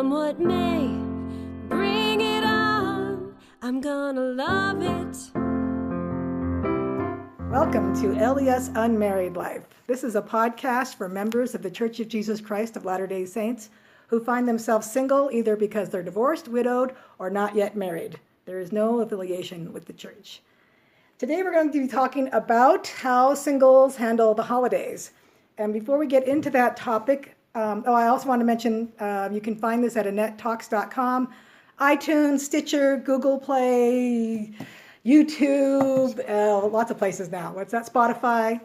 Come what may, bring it on. I'm gonna love it. Welcome to LDS Unmarried Life. This is a podcast for members of the Church of Jesus Christ of Latter-day Saints who find themselves single either because they're divorced, widowed, or not yet married. There is no affiliation with the church. Today we're going to be talking about how singles handle the holidays. And before we get into that topic, I also want to mention you can find this at AnnetteTalks.com, iTunes, Stitcher, Google Play, YouTube, lots of places now. What's that? Spotify.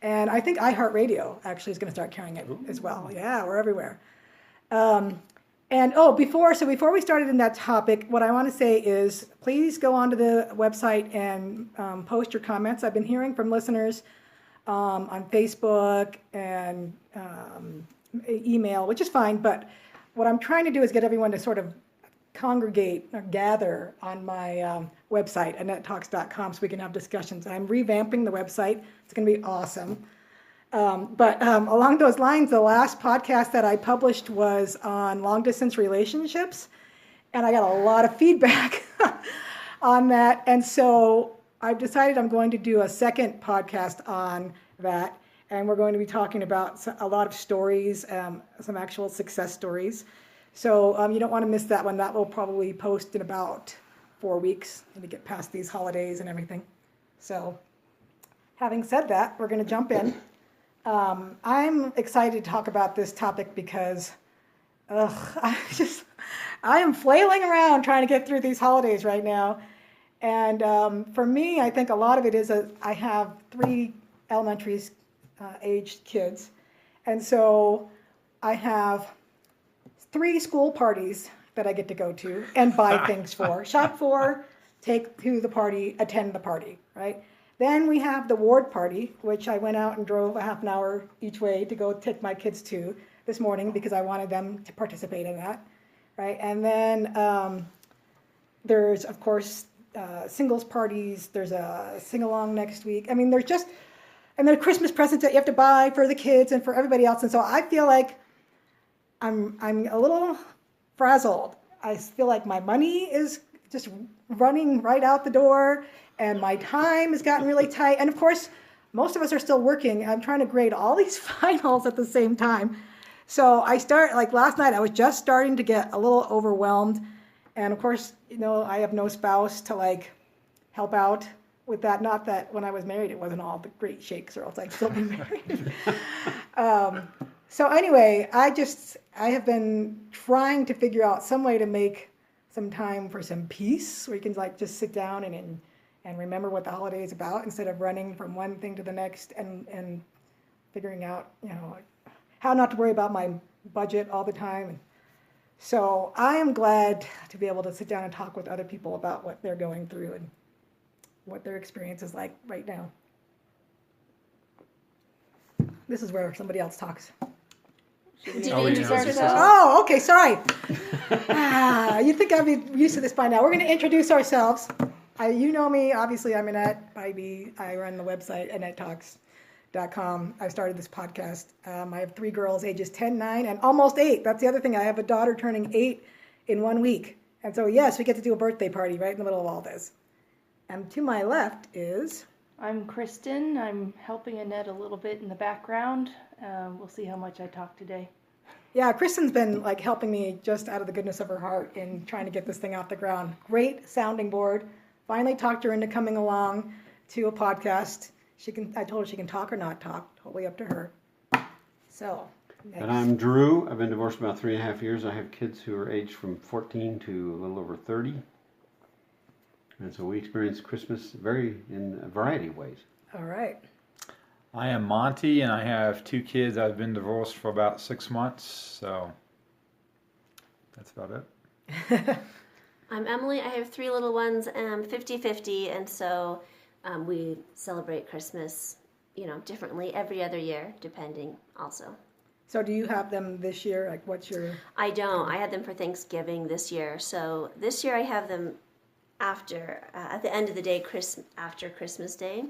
And I think iHeartRadio actually is going to start carrying it as well. Yeah, we're everywhere. Before we started in that topic, what I want to say is please go onto the website and post your comments. I've been hearing from listeners on Facebook and email, which is fine, but what I'm trying to do is get everyone to sort of congregate or gather on my website, AnnetteTalks.com, so we can have discussions. I'm revamping the website. It's going to be awesome. But along those lines, the last podcast that I published was on long-distance relationships, and I got a lot of feedback on that. And so I've decided I'm going to do a second podcast on that, and we're going to be talking about a lot of stories, some actual success stories. So you don't want to miss that one. That will probably post in about 4 weeks to get past these holidays and everything. So having said that, we're going to jump in. I'm excited to talk about this topic because I am flailing around trying to get through these holidays right now. And for me, I think a lot of it is I have 3 elementary aged kids. And so I have 3 school parties that I get to go to and buy things for, shop for, take to the party, attend the party, right? Then we have the ward party, which I went out and drove a half an hour each way to go take my kids to this morning because I wanted them to participate in that, right? And then there's, of course, singles parties. There's a sing-along next week. I mean, and there are Christmas presents that you have to buy for the kids and for everybody else. And so I feel like I'm a little frazzled. I feel like my money is just running right out the door, and my time has gotten really tight. And of course, most of us are still working. I'm trying to grade all these finals at the same time. So last night, I was just starting to get a little overwhelmed. And of course, I have no spouse to help out with that. Not that when I was married, it wasn't all the great shakes, or else I'd still be married. So anyway, I have been trying to figure out some way to make some time for some peace, where you can just sit down and remember what the holiday is about instead of running from one thing to the next and figuring out, how not to worry about my budget all the time. So I am glad to be able to sit down and talk with other people about what they're going through and what their experience is like right now. This is where somebody else talks. Do we introduce ourselves? Oh, okay, sorry. You'd think I'd be used to this by now. We're going to introduce ourselves. You know me, obviously. I'm Annette Bybee. I run the website, AnnetteTalks.com. I started this podcast. I have 3 girls, ages 10, 9, and almost 8. That's the other thing. I have a daughter turning 8 in 1 week. And so, yes, we get to do a birthday party right in the middle of all this. And to my left is... I'm Kristen. I'm helping Annette a little bit in the background. We'll see how much I talk today. Yeah, Kristen's been helping me just out of the goodness of her heart in trying to get this thing off the ground. Great sounding board. Finally talked her into coming along to a podcast. I told her she can talk or not talk. Totally up to her. So. Next. And I'm Drew. I've been divorced about 3.5 years. I have kids who are aged from 14 to a little over 30. And so we experience Christmas in a variety of ways. All right. I am Monty, and I have 2 kids. I've been divorced for about 6 months, so that's about it. I'm Emily. I have 3 little ones, 50-50, and so we celebrate Christmas, differently every other year, depending also. So do you have them this year? What's your... I don't. I had them for Thanksgiving this year. So this year I have them after, at the end of the day, after Christmas Day.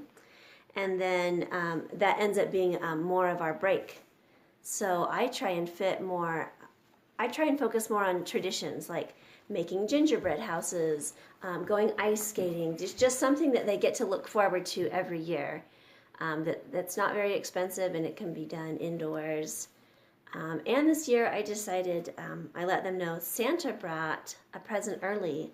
And then that ends up being more of our break. So I try and fit more I try and focus more on traditions like making gingerbread houses, going ice skating, just something that they get to look forward to every year. That's not very expensive and it can be done indoors. And this year I decided, I let them know Santa brought a present early,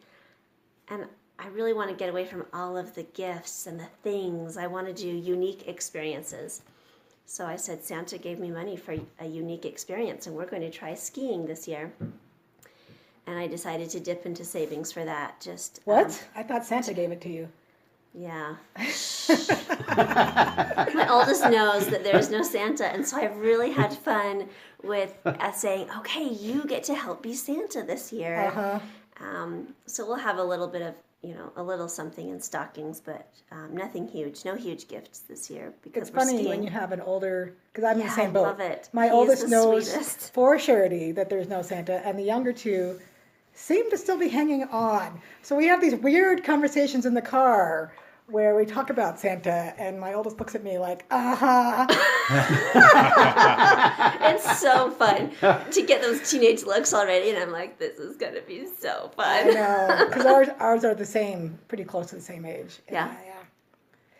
and I really want to get away from all of the gifts and the things. I want to do unique experiences. So I said Santa gave me money for a unique experience, and we're going to try skiing this year. And I decided to dip into savings for that. Just What? I thought Santa gave it to you. Yeah. My oldest knows that there's no Santa, and so I've really had fun with saying, okay, you get to help be Santa this year. Uh-huh. So we'll have a little bit of, a little something in stockings, but nothing huge. No huge gifts this year because It's we're funny skiing. when you have an older, because I'm in the Yeah, same I boat. love it. My He's oldest the knows sweetest. for surety that there's no Santa, and the younger two seem to still be hanging on. So we have these weird conversations in the car where we talk about Santa, and my oldest looks at me like, It's so fun to get those teenage looks already, and I'm like, this is going to be so I fun. know, because ours are the same, pretty close to the same age. Yeah.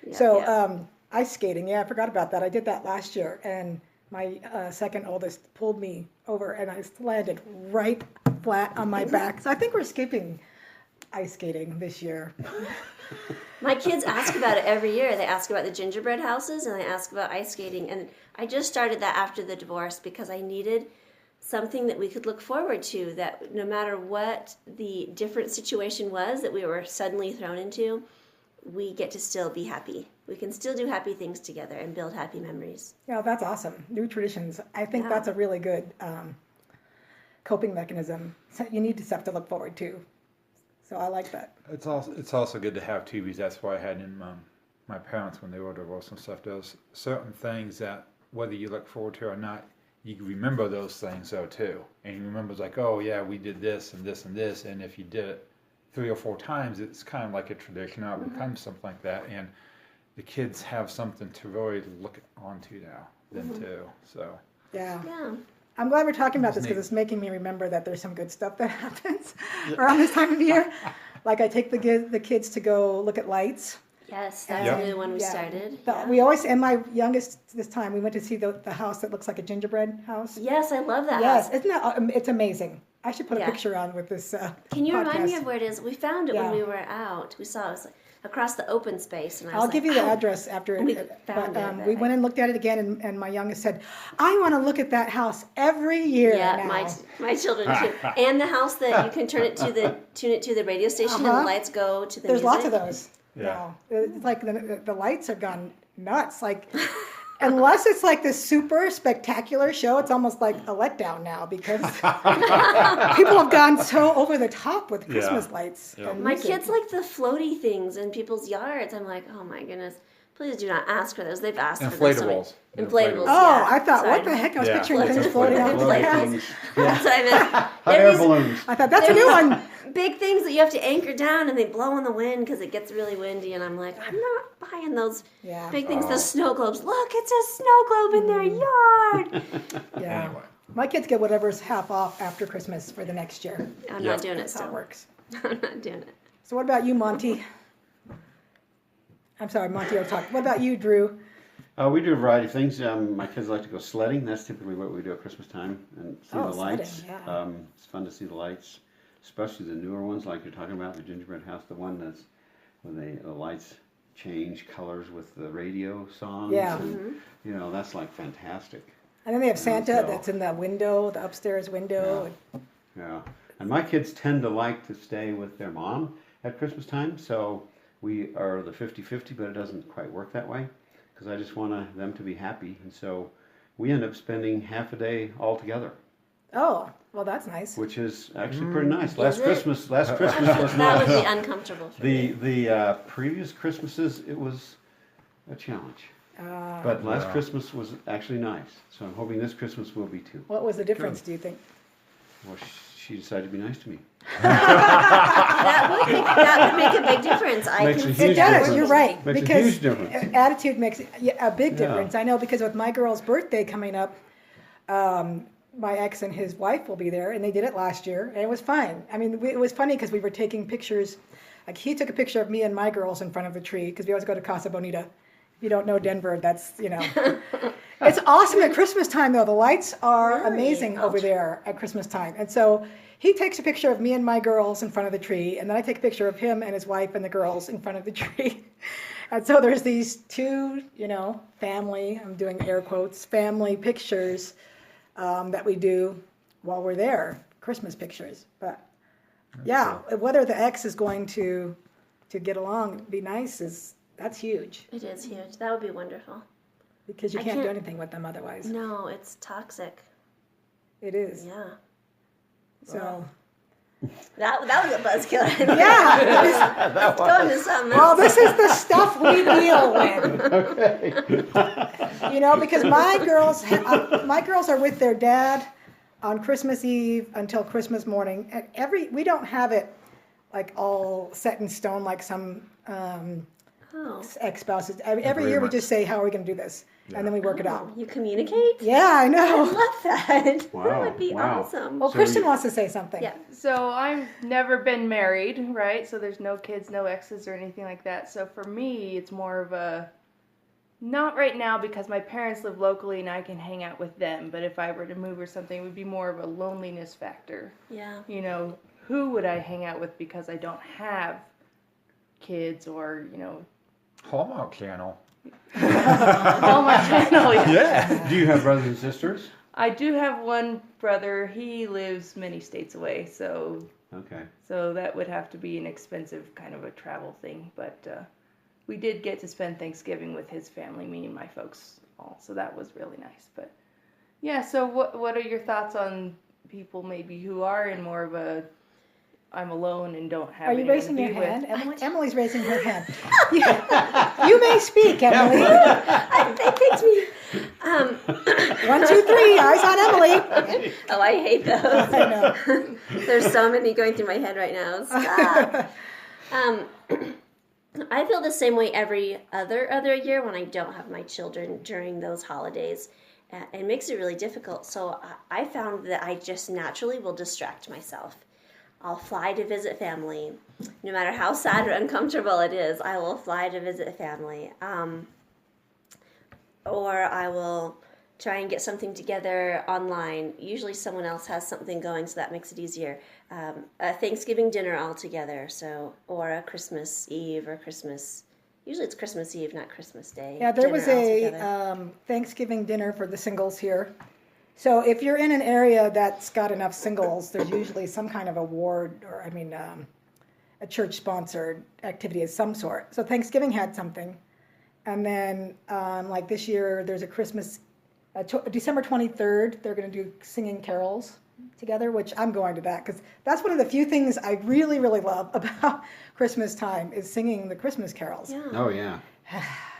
Yeah. So ice skating, I forgot about that. I did that last year, and my second oldest pulled me over, and I landed right flat on my back. So I think we're skipping ice skating this year. My kids ask about it every year. They ask about the gingerbread houses and they ask about ice skating. And I just started that after the divorce because I needed something that we could look forward to, that no matter what the different situation was that we were suddenly thrown into, we get to still be happy. We can still do happy things together and build happy memories. Yeah, that's awesome. New traditions. I think that's a really good coping mechanism. So you need stuff to look forward to. So I like that. It's also good to have TVs. That's why I had in my parents when they were divorced and stuff. There's certain things that whether you look forward to or not, you remember those things though too. And you remember like, oh yeah, we did this and this and this. And if you did it 3 or 4 times, it's kind of like a tradition or it becomes something like that. And the kids have something to really look onto now then too. So Yeah. Yeah. I'm glad we're talking about this because it's making me remember that there's some good stuff that happens around this time of year. Like I take the kids to go look at lights. Yes, that's a new one we started. We always, and my youngest this time, we went to see the house that looks like a gingerbread house. Yes, I love that Yes, house. isn't that, it's amazing. I should put a Yeah. picture on with this Can you remind me podcast. of where it is? We found it when Yeah. we were out. We saw it was across the open space. And I was I'll like, give you the "Oh." address after We it. found But it, but we went and looked at it again, and my youngest said, I want to look at that house every year Yeah, now. my children too. And the house that you can tune it to the radio station and the lights go to the There's music. lots of those. Yeah. Now. It's like the lights have gone nuts. Like, unless it's like this super spectacular show, it's almost like a letdown now because people have gone so over the top with Christmas lights. Yeah. And My music. kids like the floaty things in people's yards. I'm like, oh my goodness. Please do not ask for those. They've asked for those. Inflatables. Inflatables. Oh, yeah. I thought, Sorry. what the heck? I was Yeah. picturing things Floating floating out of the floating house. things. That's what I meant. Hot They're air these balloons. I thought, that's a new one. big things that you have to anchor down and they blow in the wind because it gets really windy. And I'm like, I'm not buying those Yeah. big things, those snow globes. Look, it's a snow globe in their yard. Yeah. Anyway. My kids get whatever's half off after Christmas for the next year. I'm Yep. not doing it That's how it still. works. I'm not doing it. So what about you, Monty? I'm sorry, Monty, I'll talk. What about you, Drew? We do a variety of things. My kids like to go sledding. That's typically what we do at Christmas time and see the lights. Sledding, yeah. It's fun to see the lights, especially the newer ones like you're talking about, the gingerbread house, the one that's when the lights change colors with the radio songs. Yeah. And, that's like fantastic. And then they have Santa so- that's in the window, the upstairs window. Yeah. And my kids tend to like to stay with their mom at Christmas time, so we are the 50-50, but it doesn't quite work that way because I just want them to be happy. And so we end up spending half a day all together, Oh, well, that's nice. which is actually pretty nice. Last it? Christmas was That would not. be uncomfortable for me. The previous Christmases, it was a challenge. But last Christmas was actually nice. So I'm hoping this Christmas will be too. What was the difference, do you think? Well, she decided to be nice to me. That would make a big difference. I Makes can a see It huge that. does, difference. you're right. Makes a because huge difference. Attitude makes a big Yeah. difference. I know because with my girl's birthday coming up, my ex and his wife will be there, and they did it last year, and it was fine. I mean, it was funny because we were taking pictures. Like, he took a picture of me and my girls in front of the tree, because we always go to Casa Bonita. If you don't know Denver, that's, It's awesome at Christmas time, though. The lights are amazing over there at Christmas time. And so he takes a picture of me and my girls in front of the tree, and then I take a picture of him and his wife and the girls in front of the tree. And so there's these two, family, I'm doing air quotes, family pictures that we do while we're there, Christmas pictures. But yeah, whether the ex is going to get along, be nice, that's huge. It is huge. That would be wonderful. Because you can't do anything with them otherwise. No, it's toxic. It is. Yeah. So. That was a buzzkill. Yeah. Going to something. Well, this is the stuff we deal with. Okay. Because my girls are with their dad on Christmas Eve until Christmas morning. And we don't have it like all set in stone like some ex-spouses. Every year we just say, how are we going to do this? Yeah. And then we work it out. You communicate? Yeah, I know. I love that. Wow. That would be awesome. Well, Kristen wants to say something. Yeah. So I've never been married, right? So there's no kids, no exes or anything like that. So for me, it's more of a, not right now because my parents live locally and I can hang out with them. But if I were to move or something, it would be more of a loneliness factor. Yeah. Who would I hang out with because I don't have kids or, Hallmark Channel. Hallmark Channel. Yeah. Do you have brothers and sisters? I do have one brother. He lives many states away, so Okay. So that would have to be an expensive kind of a travel thing. But we did get to spend Thanksgiving with his family, me and my folks all. So that was really nice. But yeah, so what are your thoughts on people maybe who are in more of a I'm alone and don't have Are you anyone raising to your be with? hand? Emily's raising her hand. You may speak, Emily. It takes me. 1, 2, 3. Eyes on Emily. Oh, I hate those. I know. There's so many going through my head right now. Stop. I feel the same way every other year when I don't have my children during those holidays. It makes it really difficult. So I found that I just naturally will distract myself. I'll fly to visit family. No matter how sad or uncomfortable it is, I will fly to visit family. Or I will try and get something together online. Usually someone else has something going, so that makes it easier. A Thanksgiving dinner all together, or a Christmas Eve or Christmas. Usually it's Christmas Eve, not Christmas Day. Yeah, there was a Thanksgiving dinner for the singles here. So if you're in an area that's got enough singles, there's usually some kind of award or, a church-sponsored activity of some sort. So Thanksgiving had something. And then, like this year, there's a Christmas, December 23rd, they're going to do singing carols together, which I'm going to that because that's one of the few things I really, really love about Christmas time is singing the Christmas carols. Yeah. Oh, yeah.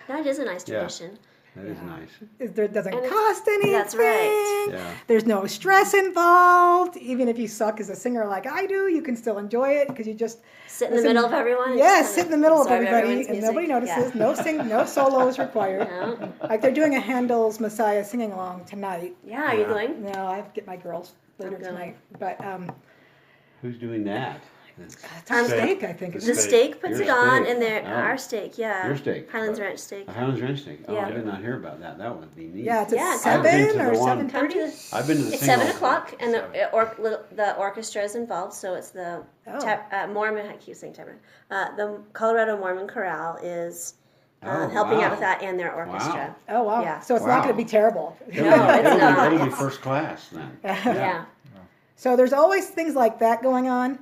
That is a nice tradition. That is nice. It doesn't cost anything. That's right. Yeah. There's no stress involved. Even if you suck as a singer like I do, you can still enjoy it because you just sit in the middle of everyone. Yeah, sit in the middle of everybody, and music. nobody notices. Yeah. No solos required. No. Like they're doing a Handel's Messiah singing along tonight. Yeah, are you going? No, I have to get my girls later tonight. But Who's doing that? Steak, I think. The steak puts Your it on, steak. and our steak, yeah. Your steak. Highlands Ranch steak. A Highlands Ranch steak. Oh, Yeah. I did not hear about that. That would be neat. Yeah, it's at Yeah, 7 or Come 7:30. to I've been to the It's single. 7 o'clock, and the orchestra is involved. So it's the Mormon. I keep saying Tabernacle. The Colorado Mormon Chorale is helping out with that and their orchestra. Oh, wow. Yeah. So it's not going to be terrible. No, it's not. It'll be first class then. Yeah. So there's always things like that going on.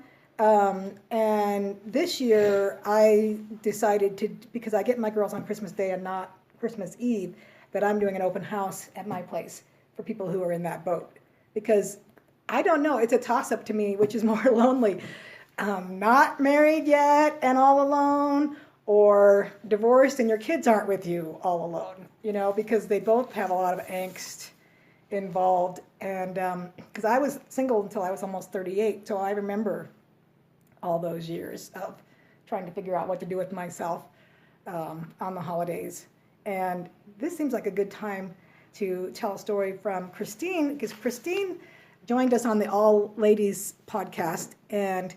And this year I decided to, because I get my girls on Christmas Day and not Christmas Eve, that I'm doing an open house at my place for people who are in that boat. Because I don't know, it's a toss-up to me, which is more lonely. Not married yet and all alone, or divorced and your kids aren't with you all alone, because they both have a lot of angst involved. And because I was single until I was almost 38, so I remember all those years of trying to figure out what to do with myself on the holidays. And this seems like a good time. to tell a story from Christine, because Christine joined us on the All Ladies podcast, and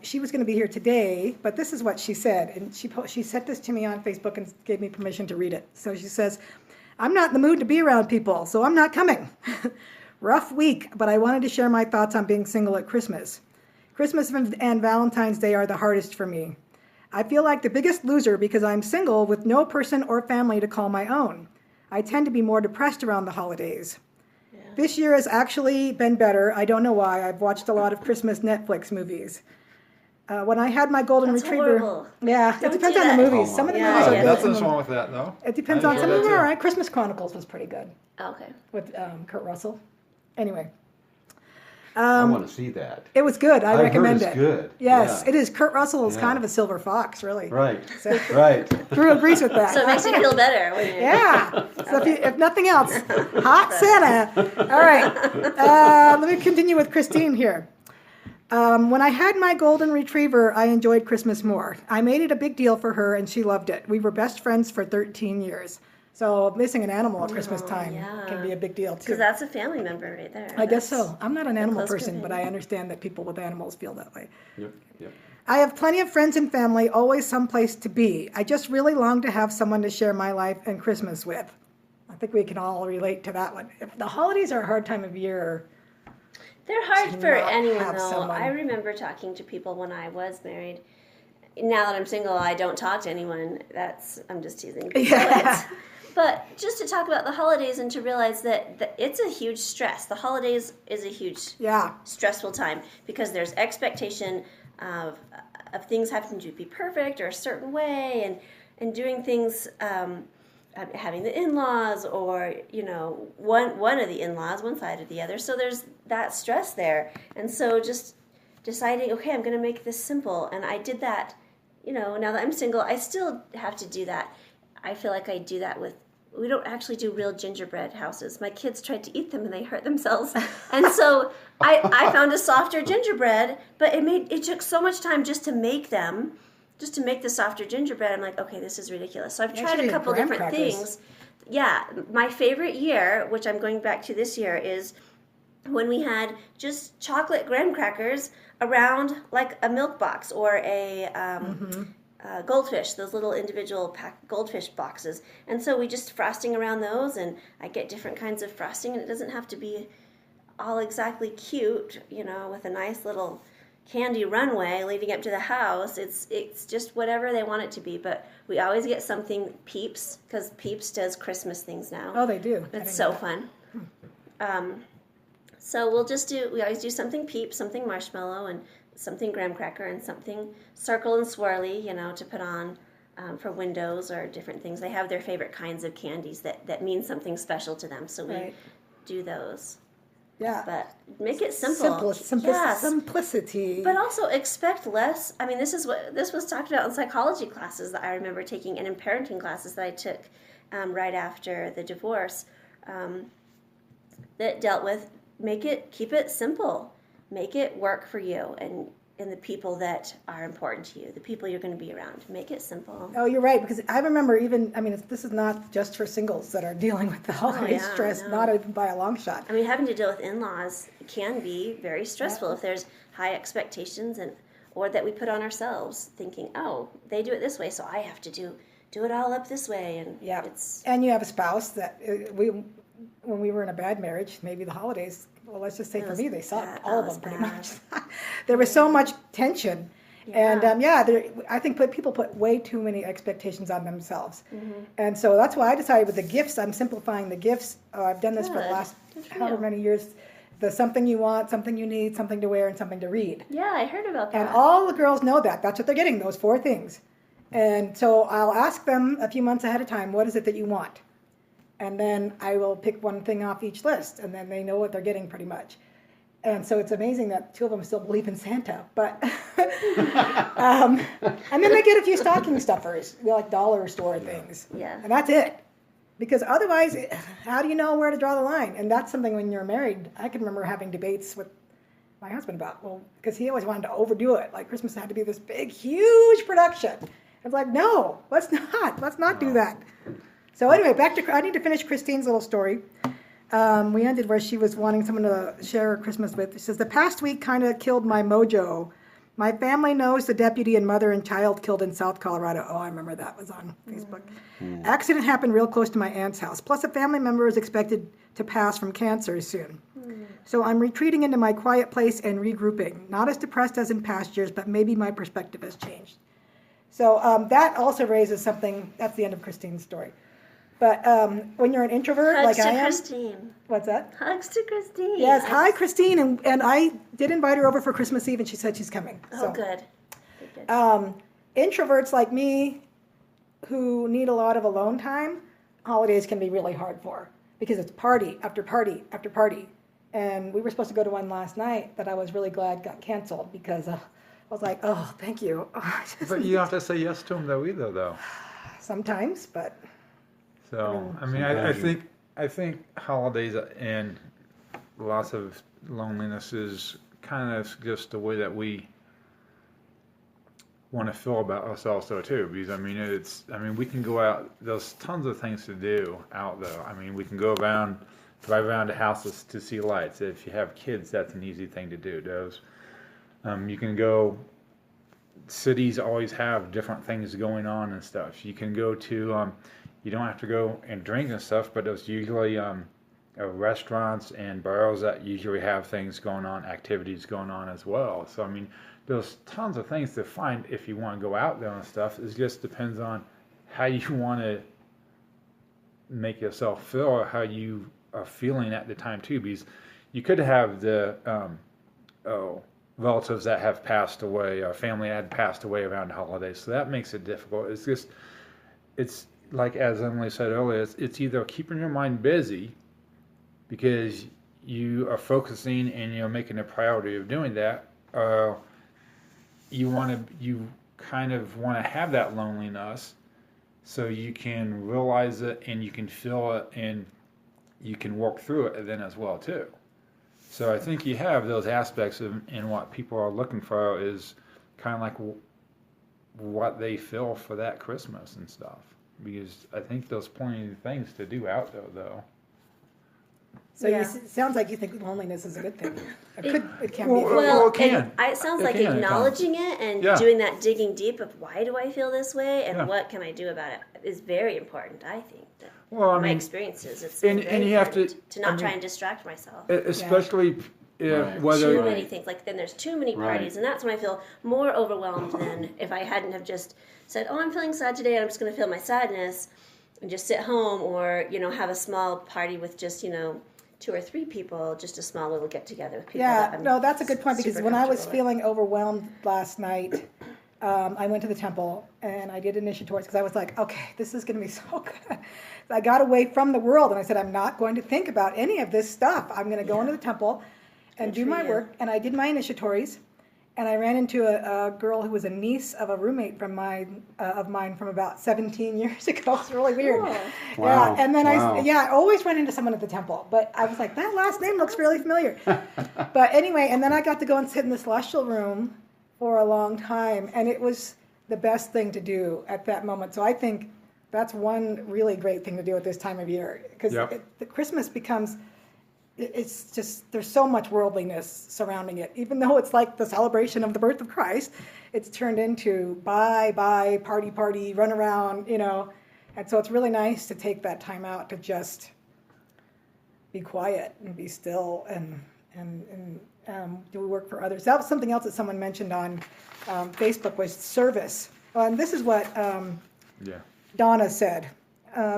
she was going to be here today, but this is what she said, and she sent this to me on Facebook and gave me permission to read it. So she says, "I'm not in the mood to be around people, so I'm not coming. Rough week, but I wanted to share my thoughts on being single at Christmas. Christmas and Valentine's Day are the hardest for me. I feel like the biggest loser because I'm single with no person or family to call my own. I tend to be more depressed around the holidays. This year has actually been better. I don't know why. I've watched a lot of Christmas Netflix movies. When I had my golden That's retriever, horrible. yeah, Don't it depends do on the that. movies. Oh, Some of the yeah, movies are yeah. good. Nothing's some of wrong with that, though. it depends I on some enjoy of them. that All too. right, Christmas Chronicles was pretty good Okay. with Kurt Russell. Anyway, I want to see that. it was good. I I've recommend heard it's it. good. Yes, Yeah. it is. Kurt Russell is Yeah. kind of a silver fox, really. Right. So, Right. Drew agrees with that. So it makes you feel better when you're Yeah. So if nothing else, hot Santa. All right. Let me continue with Christine here. When I had my golden retriever, I enjoyed Christmas more. I made it a big deal for her, and she loved it. We were best friends for 13 years. So missing an animal at Christmas time yeah. can be a big deal, too. because that's a family member right there. I guess That's- so. I'm not an animal close person, but companion. I understand that people with animals feel that way. Yep. Yep. I have plenty of friends and family, always someplace to be. I just really long to have someone to share my life and Christmas with. I think we can all relate to that one. If the holidays are a hard time of year, They're hard to for not anyone, have though. someone. I remember talking to people when I was married. Now that I'm single, I don't talk to anyone. I'm just teasing. Yeah. But just to talk about the holidays and to realize that it's a huge stress. The holidays is a huge yeah, stressful time because there's expectation of things having to be perfect or a certain way and doing things, having the in-laws or, one of the in-laws, one side or the other. So there's that stress there. And so just deciding, okay, I'm going to make this simple. And I did that, now that I'm single, I still have to do that. I feel like I do that we don't actually do real gingerbread houses. My kids tried to eat them and they hurt themselves. And so I found a softer gingerbread, but it took so much time just to make them, just to make the softer gingerbread. I'm like, okay, this is ridiculous. So I've tried a couple graham different crackers. things. Yeah, my favorite year, which I'm going back to this year, is when we had just chocolate graham crackers around like a milk box or a goldfish, those little individual goldfish boxes. And so we just frosting around those, and I get different kinds of frosting, and it doesn't have to be all exactly cute, with a nice little candy runway leading up to the house. It's just whatever they want it to be, but we always get something Peeps, because Peeps does Christmas things now. Oh, they do. I It's didn't so know that. fun. So we always do something Peeps, something marshmallow, and something graham cracker, and something circle and swirly, to put on for windows or different things. They have their favorite kinds of candies that mean something special to them, so we Right. do those. Yeah. But make it simple. Yes. Simplicity. But also expect less. I mean, this was talked about in psychology classes that I remember taking, and in parenting classes that I took right after the divorce, that dealt with keep it simple, make it work for you and the people that are important to you, the people you're going to be around. Make it simple. Oh, you're right, because I remember this is not just for singles that are dealing with the holiday yeah, stress, no. not even by a long shot. I mean, having to deal with in-laws can be very stressful if there's high expectations or that we put on ourselves, thinking, oh, they do it this way, so I have to do it all up this way, and Yeah. it's And you have a spouse that when we were in a bad marriage, maybe the holidays, well, let's just say for me, they sucked, all of them pretty much. There was so much tension. And I think people put way too many expectations on themselves. And so that's why I decided with the gifts, I'm simplifying the gifts. I've done this for the Good. last Good for however you. many years. The something you want, something you need, something to wear, and something to read. Yeah, I heard about that. And all the girls know that. That's what they're getting, those 4 things. And so I'll ask them a few months ahead of time, what is it that you want? And then I will pick one thing off each list, and then they know what they're getting pretty much. And so it's amazing that 2 of them still believe in Santa. But and then they get a few stocking stuffers, like dollar store things. Yeah. And that's it. Because otherwise, how do you know where to draw the line? And that's something when you're married, I can remember having debates with my husband about, because he always wanted to overdo it. Like Christmas had to be this big, huge production. I was like, no, let's not do that. So anyway, I need to finish Christine's little story. We ended where she was wanting someone to share her Christmas with. She says, the past week kind of killed my mojo. My family knows the deputy and mother and child killed in South Colorado. Oh, I remember that was on Facebook. Accident happened real close to my aunt's house. Plus, a family member is expected to pass from cancer soon. So I'm retreating into my quiet place and regrouping. Not as depressed as in past years, but maybe my perspective has changed. So that also raises something. That's the end of Christine's story. But when you're an introvert Hugs like I to am. Christine. What's that? Hugs to Christine. Yes, hi Christine. And I did invite her over for Christmas Eve and she said she's coming. Oh, So, good. Good. Introverts like me who need a lot of alone time, holidays can be really hard for because it's party after party after party. And we were supposed to go to one last night that I was really glad got canceled because I was like, oh, thank you. But you don't have to say yes to them though. Sometimes, but So I mean, I think holidays and lots of loneliness is kind of just the way that we want to feel about ourselves though too. Because I mean, we can go out. There's tons of things to do out though. I mean, we can go around, drive around to houses to see lights. If you have kids, that's an easy thing to do. You can go. Cities always have different things going on and stuff. You can go to. You don't have to go and drink and stuff, but there's usually restaurants and bars that usually have things going on, activities going on as well. So I mean, there's tons of things to find if you want to go out there and stuff. It just depends on how you want to make yourself feel or how you are feeling at the time too. Because you could have the relatives that have passed away or family that had passed away around the holidays, so that makes it difficult. It's like as Emily said earlier, it's either keeping your mind busy because you are focusing and you're making a priority of doing that, or you kind of want to have that loneliness so you can realize it and you can feel it and you can work through it then as well too. So I think you have those aspects in what people are looking for is kind of like what they feel for that Christmas and stuff. Because I think there's plenty of things to do out there though. so Yeah. it sounds like you think loneliness is a good thing. It can Well, be. Well, it can. it sounds It like can, it acknowledging it and Yeah. doing that digging deep of why do I feel this way and Yeah. what can I do about it is very important. I think that Well, I my mean, experiences, it's and very you have to- important not I try mean- and distract myself. especially Right. whether Too many things. Like then there's too many Right. parties, and that's when I feel more overwhelmed than if I hadn't have just said, "Oh, I'm feeling sad today, and I'm just going to feel my sadness," and just sit home, or have a small party with just 2 or 3 people, just a small little get together with people. Yeah, that I'm no, that's a good point because super when I was comfortable with. feeling overwhelmed last night, I went to the temple and I did initiatories because I was like, okay, this is going to be so good. So I got away from the world and I said, I'm not going to think about any of this stuff. I'm going to go into the temple and Good do for my you. work. And I did my initiatories. And I ran into a girl who was a niece of a roommate of mine from about 17 years ago. It's really weird. Cool. Wow. Yeah, and then Wow. I always run into someone at the temple. But I was like, that last name looks really familiar. But anyway, and then I got to go and sit in the celestial room for a long time. And it was the best thing to do at that moment. So I think that's one really great thing to do at this time of year. Because Yep. the Christmas becomes... It's just, there's so much worldliness surrounding it. Even though it's like the celebration of the birth of Christ, it's turned into bye, party, run around, And so it's really nice to take that time out to just be quiet and be still and do work for others. That was something else that someone mentioned on Facebook was service. And this is what yeah. Donna said.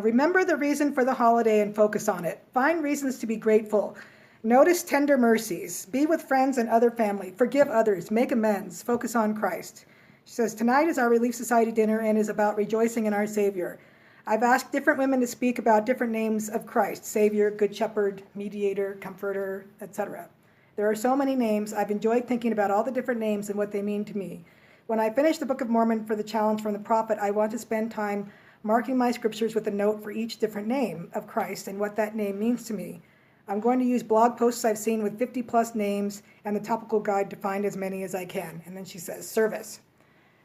Remember the reason for the holiday and focus on it. Find reasons to be grateful. Notice tender mercies. Be with friends and other family. Forgive others. Make amends. Focus on Christ. She says, tonight is our Relief Society dinner and is about rejoicing in our Savior. I've asked different women to speak about different names of Christ. Savior, Good Shepherd, Mediator, Comforter, etc. There are so many names. I've enjoyed thinking about all the different names and what they mean to me. When I finish the Book of Mormon for the challenge from the prophet, I want to spend time marking my scriptures with a note for each different name of Christ and what that name means to me. I'm going to use blog posts I've seen with 50 plus names and the topical guide to find as many as I can. And then she says, service.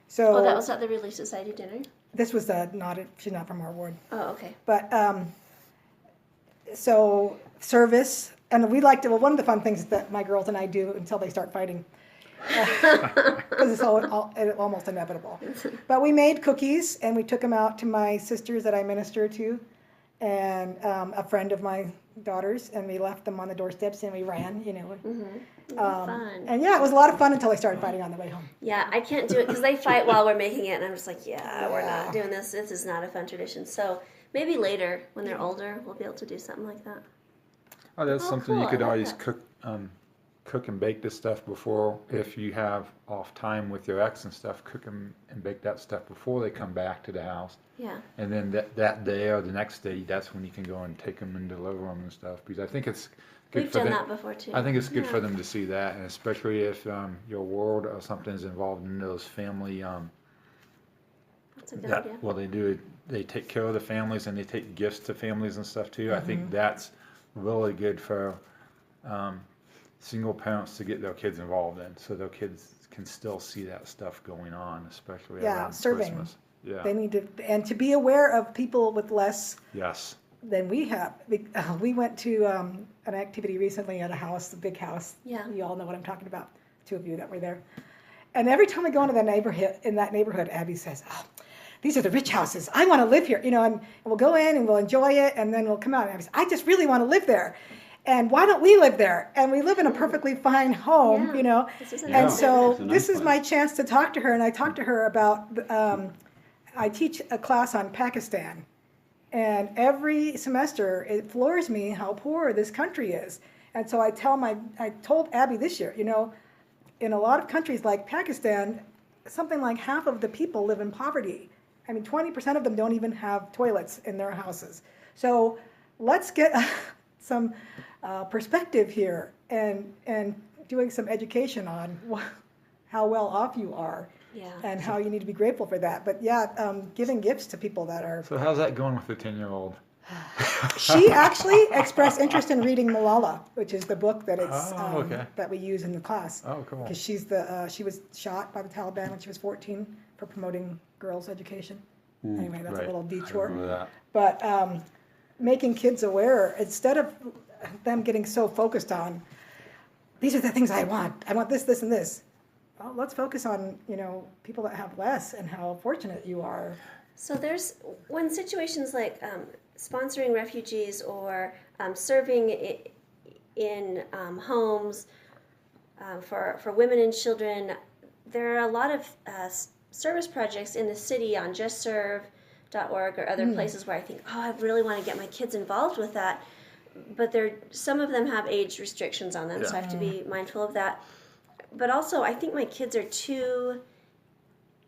So Oh, that was at the Relief Society dinner? This was she's not from our ward. Oh, okay. But so service, and we like to. Well, one of the fun things that my girls and I do until they start fighting, because it's almost inevitable. But we made cookies and we took them out to my sisters that I minister to, and a friend of my daughter's, and we left them on the doorsteps and we ran. Fun. And yeah, it was a lot of fun until they started fighting on the way home. Yeah, I can't do it because they fight while we're making it, and I'm just like, we're not doing this. This is not a fun tradition. So maybe later, when they're older, we'll be able to do something like that. Oh, that's something you cool. could I like always that. cook and bake this stuff before. If you have off time with your ex and stuff, cook and bake that stuff before they come back to the house. Yeah. And then that day or the next day, that's when you can go and take them and deliver them and stuff. Because I think it's good We've for done them. that before too. I think it's good for them to see that, and especially if your ward or something is involved in those family. That's a good idea. Well, they take care of the families and they take gifts to families and stuff too. I think that's really good for single parents to get their kids involved in, so their kids can still see that stuff going on, especially around serving. Christmas. Yeah. They need to, and to be aware of people with less Yes. than we have. We went to an activity recently at a house, a big house. Yeah. You all know what I'm talking about, two of you that were there. And every time we go into that neighborhood, Abby says, "Oh, these are the rich houses. I want to live here." And we'll go in and we'll enjoy it, and then we'll come out. And Abby says, "I just really want to live there. And why don't we live there?" And we live in a perfectly fine home, This is a And nice so It's a nice this is place. my chance to talk to her, and I talked to her about, I teach a class on Pakistan. And every semester, it floors me how poor this country is. And so I told Abby this year, in a lot of countries like Pakistan, something like half of the people live in poverty. I mean, 20% of them don't even have toilets in their houses. So let's get some perspective here and doing some education on how well off you are. Yeah. And how you need to be grateful for that. But giving gifts to people that are... So how's that going with the 10-year-old? She actually expressed interest in reading Malala, which is the book that okay. that we use in the class. Oh, cool. Because she was shot by the Taliban when she was 14 for promoting girls' education. Anyway, that's right. a little detour. I remember that. But making kids aware, instead of them getting so focused on, these are the things I want this, this, and this. Well, let's focus on, people that have less and how fortunate you are. So when situations like sponsoring refugees or serving in homes for women and children, there are a lot of service projects in the city on JustServe.org or other places where I think, I really want to get my kids involved with that. But some of them have age restrictions on them, so I have to be mindful of that. But also, I think my kids are too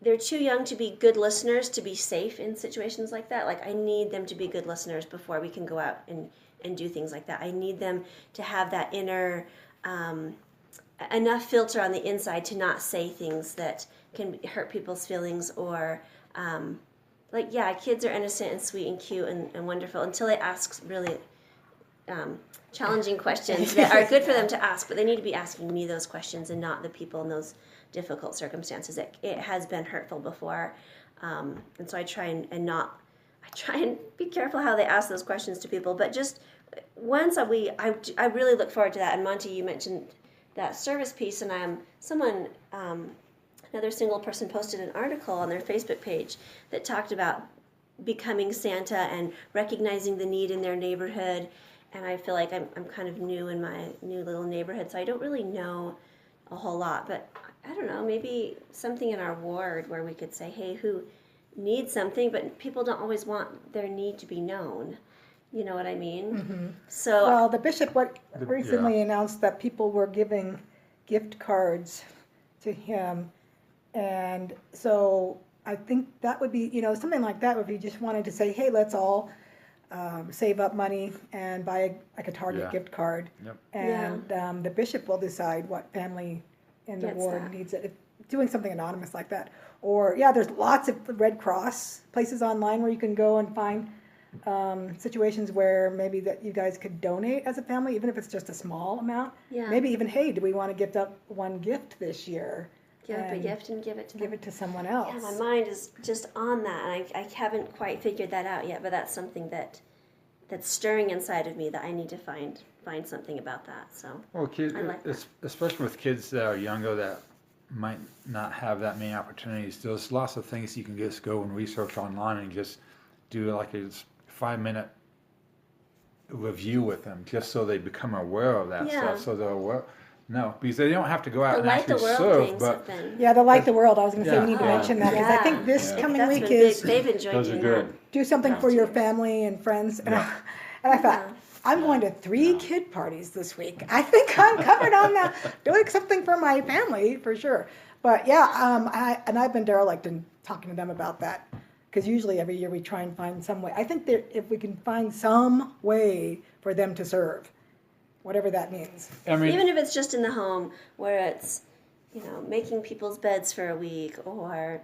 young to be good listeners, to be safe in situations like that. Like, I need them to be good listeners before we can go out and do things like that. I need them to have that inner, enough filter on the inside to not say things that can hurt people's feelings or, kids are innocent and sweet and cute and wonderful until they ask really challenging questions that are good for them to ask, but they need to be asking me those questions and not the people in those difficult circumstances. It has been hurtful before, and so I try and be careful how they ask those questions to people. But just once I really look forward to that. And Monty, you mentioned that service piece, and another single person posted an article on their Facebook page that talked about becoming Santa and recognizing the need in their neighborhood. And I feel like I'm kind of new in my new little neighborhood, so I don't really know a whole lot. But I don't know, maybe something in our ward where we could say, hey, who needs something, but people don't always want their need to be known. You know what I mean? Mm-hmm. So, well, the bishop recently announced that people were giving gift cards to him. And so I think that would be, something like that, if you just wanted to say, hey, let's all save up money and buy a Target gift card. Yep. And the bishop will decide what family in the ward needs it. Doing something anonymous like that. Or, there's lots of Red Cross places online where you can go and find situations where maybe that you guys could donate as a family, even if it's just a small amount. Yeah. Maybe even, hey, do we want to gift up one gift this year? Give up a and gift and give it to give them. it to someone else. Yeah, my mind is just on that, and I haven't quite figured that out yet. But that's something that's stirring inside of me that I need to find something about that. So Well, kids, I like that. especially with kids that are younger that might not have that many opportunities. There's lots of things you can just go and research online and just do like a 5-minute review with them, just so they become aware of that Yeah. stuff. So they're aware. No, because they don't have to go out The and Light the actually World serve, things but have been. Yeah, the Like the World. I was going to say we Yeah. need to Yeah. mention that because I think this Yeah. coming That's week been is big. They've enjoyed Those are doing good. that. do something for your family and friends. And, and I thought, I'm going to 3 kid parties this week. I think I'm covered on that, doing something for my family for sure. But yeah, I've been derelict in talking to them about that because usually every year we try and find some way. I think that if we can find some way for them to serve, whatever that means. I mean, Even if it's just in the home, where it's, making people's beds for a week, or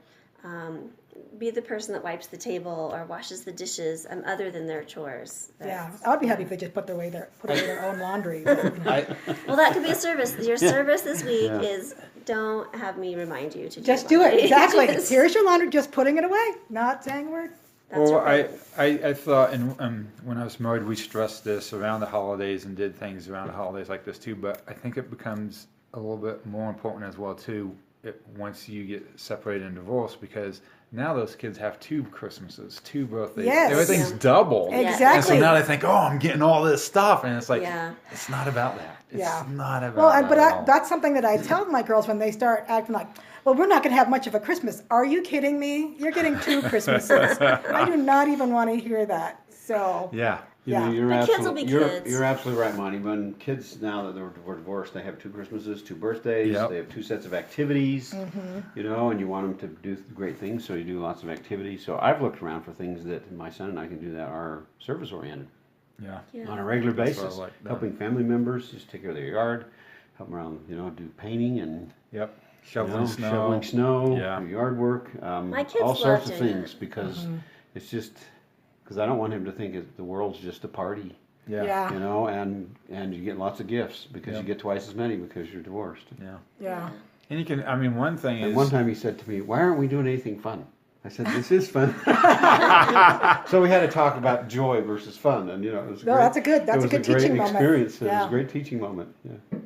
be the person that wipes the table or washes the dishes, other than their chores. Yeah, I'd be happy if they just put away their own laundry. But, Well, that could be a service. Your service this week Yeah. is don't have me remind you to just do it. laundry. Exactly. Just- Here's your laundry, just putting it away, not saying a word. that's well, right. I thought, and when I was married, we stressed this around the holidays and did things around the holidays like this too. But I think it becomes a little bit more important as well too once you get separated and divorced, because now those kids have 2 Christmases, 2 birthdays. Yes. Everything's Yeah. double. Exactly. And so now they think, oh, I'm getting all this stuff, and it's like, Yeah. it's not about that. It's Yeah. not about Well, that but at all. that's something that I tell my girls when they start acting like, well, we're not going to have much of a Christmas. Are you kidding me? You're getting 2 Christmases. I do not even want to hear that. So, Yeah. Yeah. You're The kids will be kids. You're absolutely right, Monty. When kids now that we're divorced, they have 2 Christmases, 2 birthdays. Yep. They have 2 sets of activities. Mm-hmm. And you want them to do great things, so you do lots of activities. So I've looked around for things that my son and I can do that are service oriented Yeah. Yeah. on a regular That's what I basis, like that. helping family members just take care of their yard, help them around, do painting and Yep. Shoveling snow. shoveling snow, Yeah. do yard work, My kids all love sorts of doing things that. because it's just because I don't want him to think the world's just a party. Yeah. yeah. And you get lots of gifts because Yeah. you get twice as many because you're divorced. Yeah. Yeah. And you can, I mean, one thing And is, one time he said to me, "Why aren't we doing anything fun?" I said, "This is fun." So we had to talk about joy versus fun, and it was No, great. that's a good teaching moment. Experience. It was Yeah. a great teaching moment. Yeah.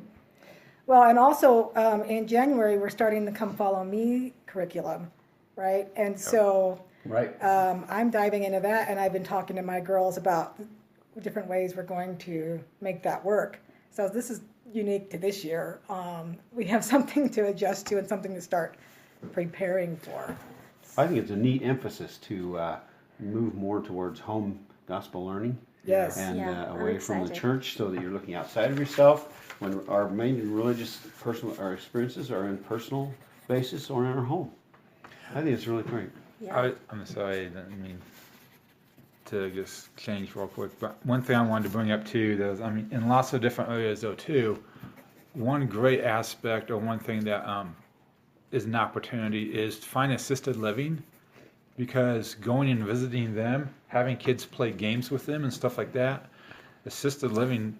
Well, and also in January, we're starting the Come Follow Me curriculum, right? And so Right. I'm diving into that, and I've been talking to my girls about different ways we're going to make that work. So this is unique to this year. We have something to adjust to and something to start preparing for. I think it's a neat emphasis to move more towards home gospel learning. Yes. And Yeah, I'm away from the excited. church, so that you're looking outside of yourself. When our main religious our experiences are in personal basis or in our home. I think it's really great. Yeah. I'm sorry, I didn't mean to just change real quick, but one thing I wanted to bring up too, in lots of different areas though too, one great aspect or one thing that is an opportunity is to find assisted living, because going and visiting them, having kids play games with them and stuff like that, assisted living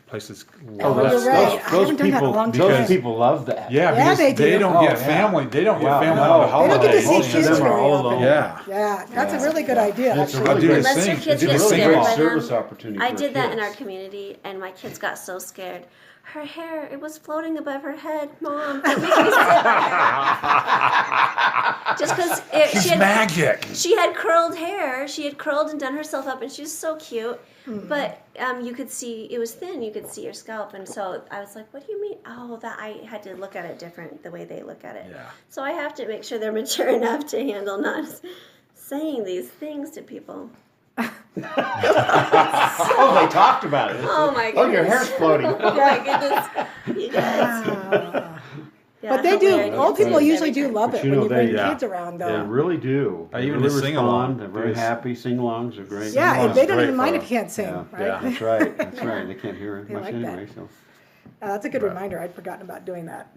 places love Oh, that you're stuff. right. I haven't done that in a long those time. people love that. Yeah, Yeah, because they do. they don't Oh, get yeah. family. They don't Yeah, get family no. on the They holidays. don't get to see Most of kids them are very all often. alone. Yeah. Yeah, that's a really good idea. It's a actually. I do the Unless your same. kids It's a get really scared great by service them. opportunity I for did that in our kids. community, and my kids got so scared. Her hair, it was floating above her head. Mom, don't make me sit. Just because She's magic. she had curled hair. She had curled and done herself up, and she was so cute. But you could see it was thin. You could see her scalp, and so I was like, "What do you mean?" Oh, that I had to look at it different, the way they look at it. Yeah. So I have to make sure they're mature enough to handle not saying these things to people. Oh, they talked about it. Oh my Oh, your goodness. hair's floating. Oh my goodness. You guys. But they do. hilarious. Old people Every usually do time. love But it you when know you bring they- yeah. kids around, They though. really do. They Even really the sing-along. respond. They're very Yes. happy. Sing-alongs are great. Yeah, Sing-along's and they don't great even mind for if you can't sing, Yeah, right? yeah. That's right. That's right. They can't hear it They much like that. anyway. So That's a good Right. reminder. I'd forgotten about doing that.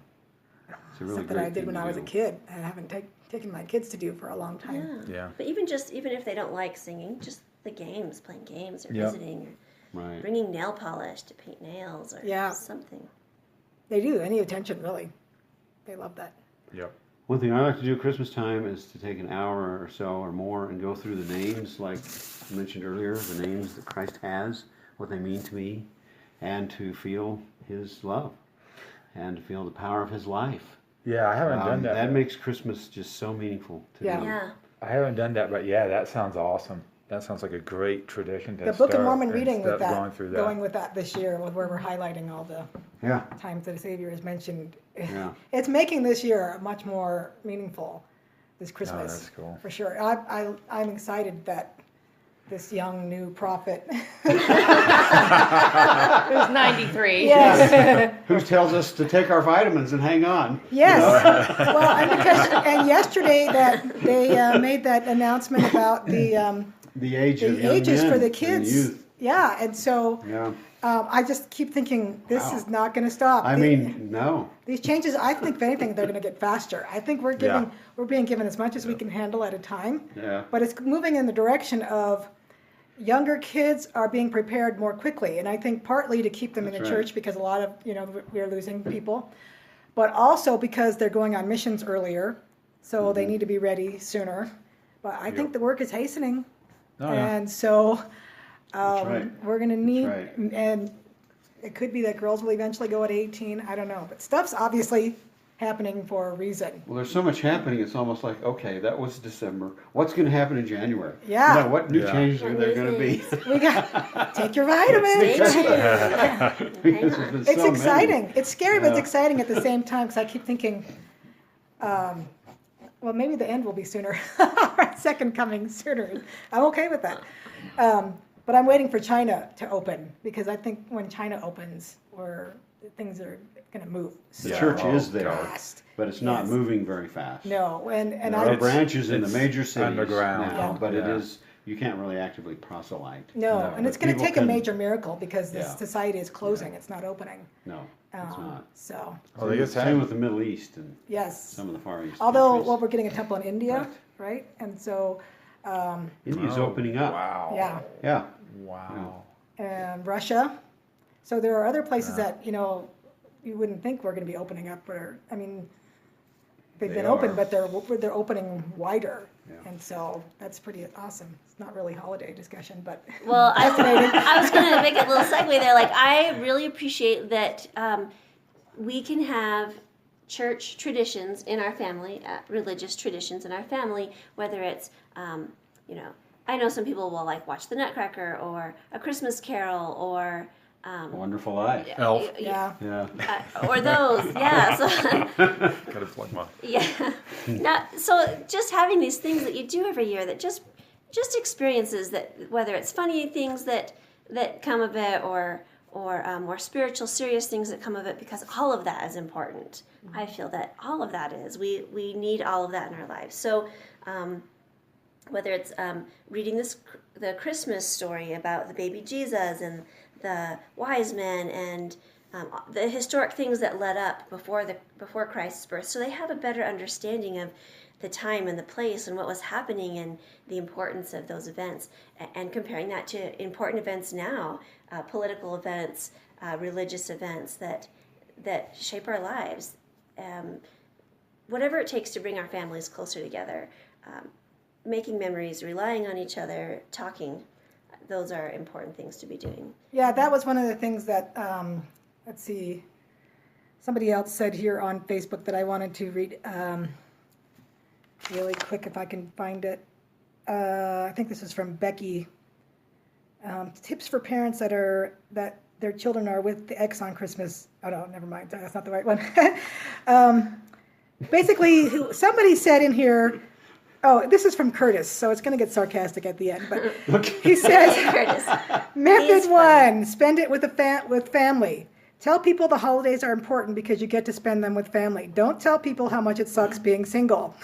it's a really Something great I did thing when to I was a do. kid. I haven't taken my kids to do for a long time. Yeah. Yeah. But even if they don't like singing, just the games, playing games or Yep. visiting or Right. bringing nail polish to paint nails or Yeah. something. They do. Any attention, really. They love that. Yep. One thing I like to do at Christmas time is to take an hour or so or more and go through the names, like I mentioned earlier, the names that Christ has, what they mean to me, and to feel His love and to feel the power of His life. Yeah, I haven't done that. That makes Christmas just so meaningful to me. Yeah. I haven't done that, but yeah, that sounds awesome. That sounds like a great tradition to The Book of start Mormon and reading with start that, going through that. going with that this year, where we're highlighting all the Yeah. times that the Savior is mentioned. Yeah. It's making this year much more meaningful, this Christmas. that's cool. For sure. I'm excited that this young new prophet. Who's 93. Yes. Who tells us to take our vitamins and hang on? Yes. Well, and yesterday that they made that announcement about the Ages for the and kids. youth. Yeah, and so Yeah. I just keep thinking this Wow. is not going to stop. I mean, no. These changes, I think, if anything, they're going to get faster. I think we're being given as much as we can handle at a time. Yeah. But it's moving in the direction of younger kids are being prepared more quickly, and I think partly to keep them in the That's right. church because a lot of we're losing people, but also because they're going on missions earlier, so they need to be ready sooner. But I think the work is hastening, Oh, yeah. and so right. we're going to need right. and. It could be that girls will eventually go at 18. I don't know. But stuff's obviously happening for a reason. Well, there's so much happening. It's almost like, okay, that was December. What's going to happen in January? Yeah. What new Yeah. changes are there going to be? We got take your vitamins. Stay tuned. Because there's been It's so exciting. many. It's scary, but it's Yeah. exciting at the same time because I keep thinking, well, maybe the end will be sooner. Second coming sooner. I'm okay with that. But I'm waiting for China to open because I think when China opens, things are going to move The Yeah. church Oh, is there, fast. but it's not Yes. moving very fast. No, and There are I branches in the it's major cities underground. now, Yeah. but it Yeah. is, you can't really actively proselyte. no, No, and it's but going to people take a can- major miracle because the Yeah. society is closing. It's not opening. No, it's not. So Well, they just Same had with the Middle East and yes. some of the Far East Although, countries. well, we're getting a temple in India, right? And so, India's Oh, opening up. Wow. yeah, Yeah. Wow. and Russia. So there are other places that you wouldn't think we're going to be opening up. Or I mean, they've They been open, are. but they're opening wider, Yeah. and so that's pretty awesome. It's not really holiday discussion, but Well, I was going to make a little segue there. Like, I really appreciate that we can have church traditions in our family, religious traditions in our family, whether it's, I know some people will like watch the Nutcracker or a Christmas Carol or Wonderful Life. Elf. yeah. Yeah. or those, yeah. So, Gotta plug my. yeah. So just having these things that you do every year that just experiences that, whether it's funny things that come of it or more spiritual, serious things that come of it, because all of that is important. I feel that all of that is. We need all of that in our lives. So whether it's reading the Christmas story about the baby Jesus and the wise men and the historic things that led up before Christ's birth, so they have a better understanding of the time and the place and what was happening and the importance of those events, and comparing that to important events now, political events, religious events that shape our lives. Whatever it takes to bring our families closer together, making memories, relying on each other, talking, those are important things to be doing. Yeah, that was one of the things that, let's see, somebody else said here on Facebook that I wanted to read really quick if I can find it. I think this is from Becky. Tips for parents that their children are with the ex on Christmas. Oh no, never mind. That's not the right one. Basically, somebody said in here, oh, this is from Curtis, so it's going to get sarcastic at the end. But he says, Curtis. method one, spend it with family. Tell people the holidays are important because you get to spend them with family. Don't tell people how much it sucks being single.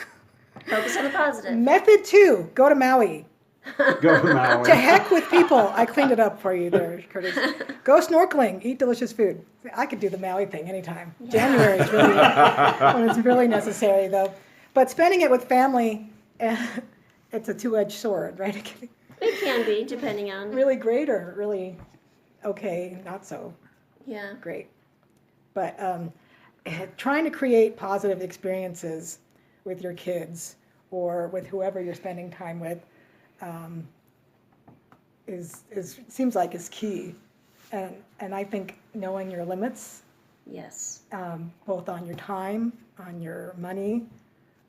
Focus on the positive. Method two, go to Maui. Go to Maui. To heck with people. I cleaned it up for you there, Curtis. Go snorkeling. Eat delicious food. I could do the Maui thing anytime. January is really when it's really necessary, though. But spending it with family, it's a two-edged sword, right? It can be, depending on. Really great or really okay, not so Yeah. great. But trying to create positive experiences with your kids or with whoever you're spending time with is seems like is key. And I think knowing your limits, Yes. both on your time, on your money,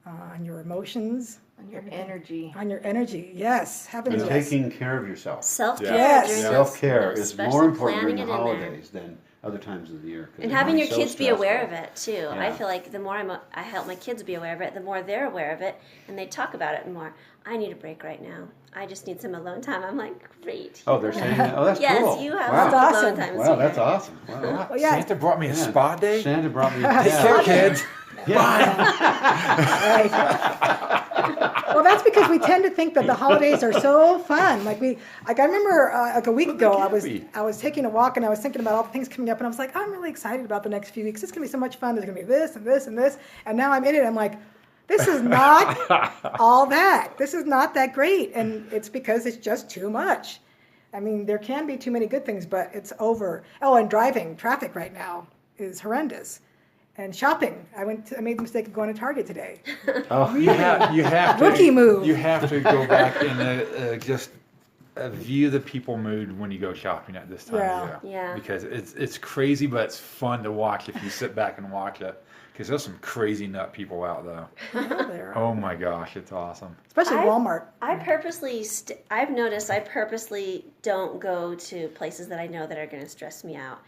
on your emotions, On your energy. on your energy. Yes, having And those. taking care of yourself. Self-care. Yes. during those, Self-care is especially more important planning during the it in there. holidays than other times of the year. 'cause And it having your becomes so kids be aware of stressful. it too. I Yeah. feel like the more I help my kids be aware of it, the more they're aware of it, and they talk about it more. I need a break right now. I just need some alone time. I'm like, great. Oh, they're saying that? Oh, that's Yes, cool. you have Wow. some That's alone awesome. time. Wow, that's awesome. Wow. Well, yeah, Santa brought me a Yeah. spa day. Santa brought me Take care, kids. right. Well, that's because we tend to think that the holidays are so fun. Like I remember like a week ago, I was taking a walk and I was thinking about all the things coming up, and I was like, I'm really excited about the next few weeks. It's gonna be so much fun. There's gonna be this and this and this, and now I'm in it. I'm like, this is not all that. This is not that great, and it's because it's just too much. I mean, there can be too many good things, but it's over. Oh, and driving, traffic right now is horrendous. And shopping. I made the mistake of going to Target today. Oh, You have to Rookie move. You have to go back and just view the people mood when you go shopping at this time of year. Yeah. Because it's crazy, but it's fun to watch if you sit back and watch it. Because there's some crazy nut people out there. There. Oh my gosh, it's awesome. Especially Walmart. I've noticed I purposely don't go to places that I know that are going to stress me out.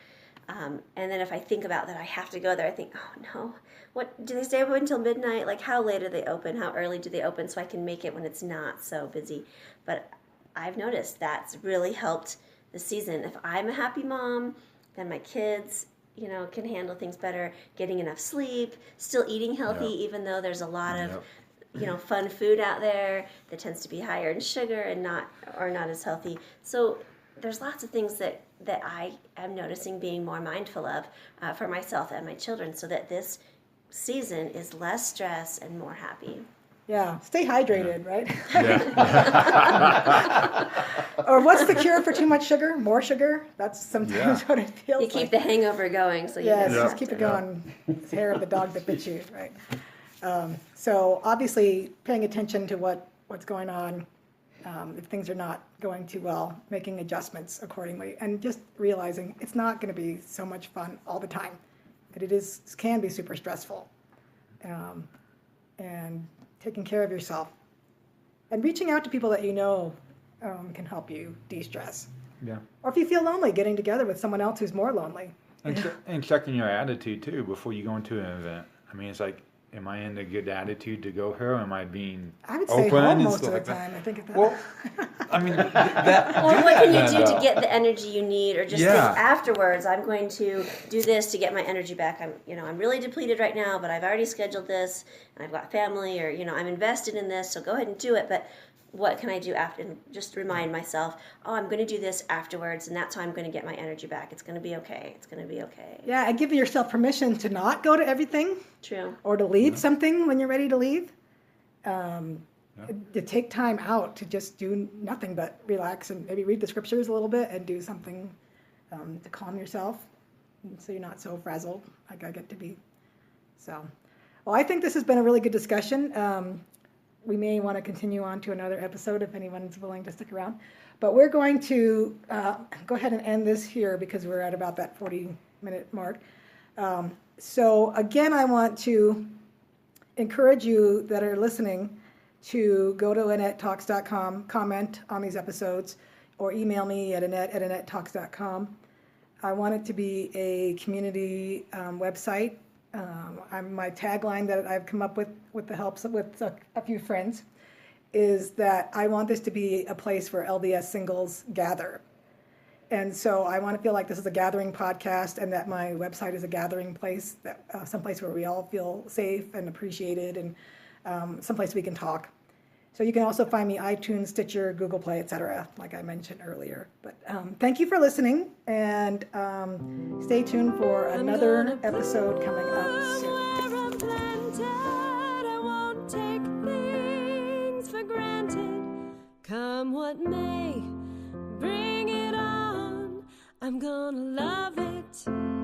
And then if I think about that I have to go there, I think, oh no, what do they stay open until midnight? Like how late are they open? How early do they open so I can make it when it's not so busy? But I've noticed that's really helped the season. If I'm a happy mom, then my kids, can handle things better, getting enough sleep, still eating healthy, even though there's a lot of fun food out there that tends to be higher in sugar and not as healthy. So there's lots of things that I am noticing being more mindful of for myself and my children, so that this season is less stress and more happy. Yeah, stay hydrated, right? Yeah. Or what's the cure for too much sugar? More sugar? That's sometimes what it feels You like. keep the hangover going, so you Yes, never just have keep to. it going. It's hair of the dog that bit you, right? So obviously paying attention to what's going on, if things are not going too well, making adjustments accordingly, and just realizing it's not going to be so much fun all the time, that it can be super stressful, and taking care of yourself, and reaching out to people that can help you de-stress. Yeah. Or if you feel lonely, getting together with someone else who's more lonely. And checking your attitude too before you go into an event. I mean, it's like, am I in a good attitude to go here? Am I being I would stay open home and most stuff of the like that? time. I think of that. Well, I mean, that. Or do what that can you then, do to though. get the energy you need, or just think afterwards, I'm going to do this to get my energy back. I'm really depleted right now, but I've already scheduled this, and I've got family, or I'm invested in this, so go ahead and do it. But what can I do after? And just remind myself, I'm going to do this afterwards, and that's how I'm going to get my energy back. It's going to be okay. It's going to be okay. Yeah, and give yourself permission to not go to everything, True. or to leave something when you're ready to leave. To take time out to just do nothing but relax and maybe read the scriptures a little bit and do something to calm yourself, so you're not so frazzled like I get to be. So, well, I think this has been a really good discussion. We may want to continue on to another episode if anyone's willing to stick around. But we're going to go ahead and end this here because we're at about that 40-minute mark. So again, I want to encourage you that are listening to go to AnnetteTalks.com, comment on these episodes, or email me at Annette@AnnetteTalks.com. I want it to be a community website. My tagline that I've come up with the help with a few friends is that I want this to be a place where LDS singles gather. And so I want to feel like this is a gathering podcast, and that my website is a gathering place, that someplace where we all feel safe and appreciated, and someplace we can talk. So you can also find me iTunes, Stitcher, Google Play, etc., like I mentioned earlier. But thank you for listening, and stay tuned for another episode coming up soon. Where I'm planted, I won't take things for granted. Come what may, bring it on. I'm gonna love it.